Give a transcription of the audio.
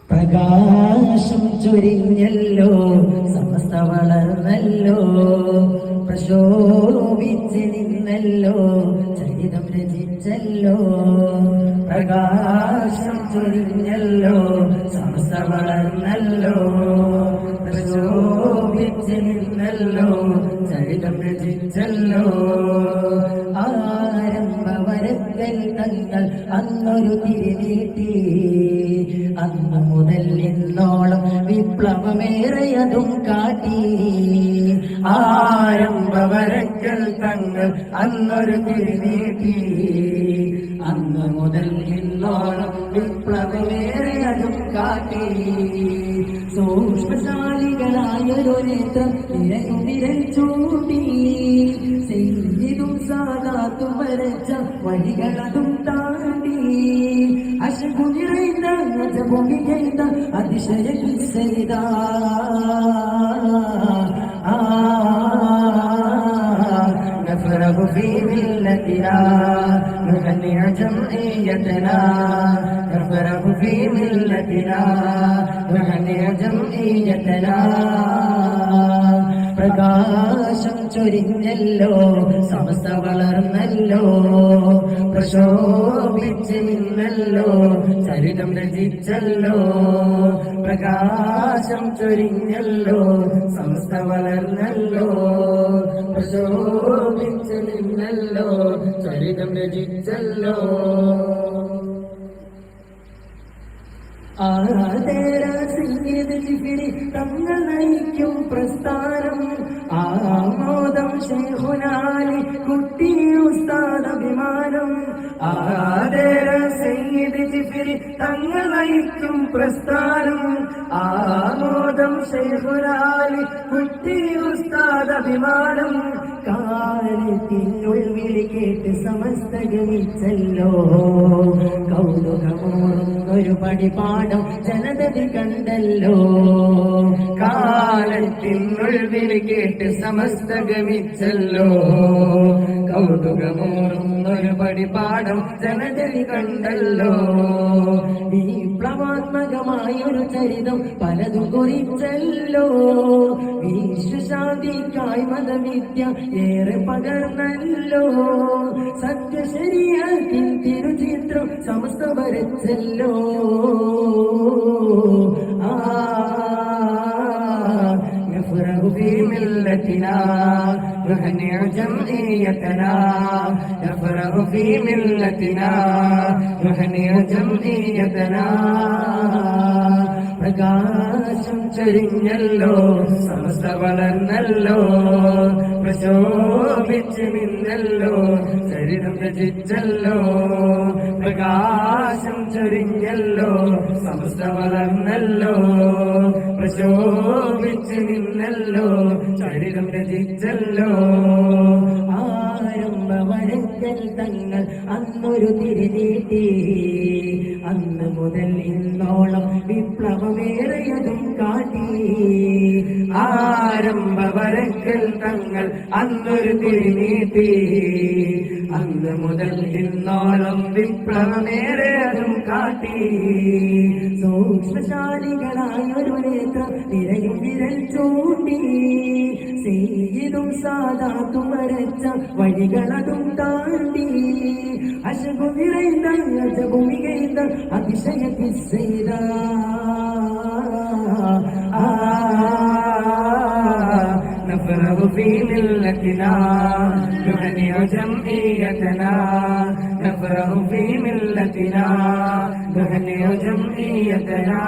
പ്രകാശം ചൊരിഞ്ഞല്ലോ സമസ്ത വളർന്നല്ലോ പ്രശോഭിച്ച് നിന്നല്ലോ ചരിതം രചിച്ചല്ലോ പ്രകാശം ചൊരിഞ്ഞല്ലോ സമസ്ത വളർന്നല്ലോ പ്രശോഭിച്ച് നിന്നല്ലോ ചരിതം രചിച്ചല്ലോ ആരംഭവരക്കൽ തങ്ങൾ അന്നൊരു തിരിനീട്ടി അന്നു മുതൽ ഇന്നോളം വിപ്ലവമേറെയതും കാട്ടി ആരംഭവരക്കൽ തങ്ങൾ അന്നൊരു തിരിനീട്ടി അന്നു മുതൽ ഇന്നോളം വിപ്ലവമേറെയതും കാട്ടി സൂക്ഷ്മശാലികളായൊരു നേത്രം വിരൽ ചൂണ്ടി ചെയ്തും സാധാത്തും വരച്ച വഴികളതും താണ്ടി അശകു നിറയുന്ന ഭൂമി ചെയ്ത അതിശയ കിസ്സയിത نفرغ في ملتنا نهنئ جمعيتنا نفرغ في ملتنا نهنئ جمعيتنا പ്രകാശം ചൊരിഞ്ഞല്ലോ സമസ്ത വളർന്നല്ലോ പ്രശോഭിച്ച് നിന്നല്ലോ ചരിതം രചിച്ചല്ലോ പ്രകാശം ചൊരിഞ്ഞല്ലോ സമസ്ത വളർന്നല്ലോ പ്രശോഭിച്ച് നിന്നല്ലോ ചരിതം രചിച്ചല്ലോ ആദര സയ്യിദ് ജിഫ്രി തങ്ങൾ നയിക്കും പ്രസ്ഥാനം ആമോദം ശൈഖുനാലി കുട്ടി ഉസ്താദ് അഭിമാനം ആദര സയ്യിദ് ജിഫ്രി തങ്ങൾ നയിക്കും പ്രസ്ഥാനം ആമോദം ശൈഖുനാലി കുട്ടി ഉസ്താദ് അഭിമാനം കാലത്തിനുൾ വിളി കേട്ട് സമസ്ത ഗമിച്ചല്ലോ കൗതുകമോറുന്നൊരു പടിപാടം ജനതതി കണ്ടല്ലോ കാലത്തിനുൾ വിളി കേട്ട് സമസ്ത ഗമിച്ചല്ലോ കൗതുകമോറുന്നൊരു പടിപാടം ജനതതി കണ്ടല്ലോ വിപ്ലവാത്മകമായൊരു ചരിതം പലതും കുറിച്ചല്ലോ വിശ്വശാന്തിക്കായി മതവിദ്യ ഏറെ പകർന്നല്ലോ സത്യശരീരത്തിൻ തിരുചിത്രം സമസ്ത വരച്ചല്ലോ نفرغ في ملتنا نهنئ جمعيتنا نفرغ في ملتنا نهنئ جمعيتنا പ്രകാശം ചൊരിഞ്ഞല്ലോ സമസ്ത വളർന്നല്ലോ പ്രശോഭിച്ച് നിന്നല്ലോ ചരിതം രചിച്ചല്ലോ പ്രകാശം ചൊരിഞ്ഞല്ലോ സമസ്ത വളർന്നല്ലോ പ്രശോഭിച്ച് നിന്നല്ലോ ചരിതം രചിച്ചല്ലോ ആരംഭവരക്കൽ തങ്ങൾ അന്നൊരു തിരിനീട്ടി അന്ന് മുതൽ ഇന്നോളം വിപ്ലവമേറെയതും കാട്ടി ആരംഭവരക്കൽ തങ്ങൾ അന്നൊരു തിരിനീട്ടി അന്ന് മുതൽ ഇന്നോളം വിപ്ലവമേറെയതും കാട്ടി സൂക്ഷ്മശാലികളായൊരു നേത്രം വിരൽ ചൂണ്ടി ചെയ്തും സാധാത്തും വരച്ച വഴികളതും താണ്ടി അശകു നിറയുന്ന ഭൂമി ചെയ്ത അതിശയ കിസ്സയിത نفرغ في ملتنا نهنئ جمعيتنا نفرغ في ملتنا نهنئ جمعيتنا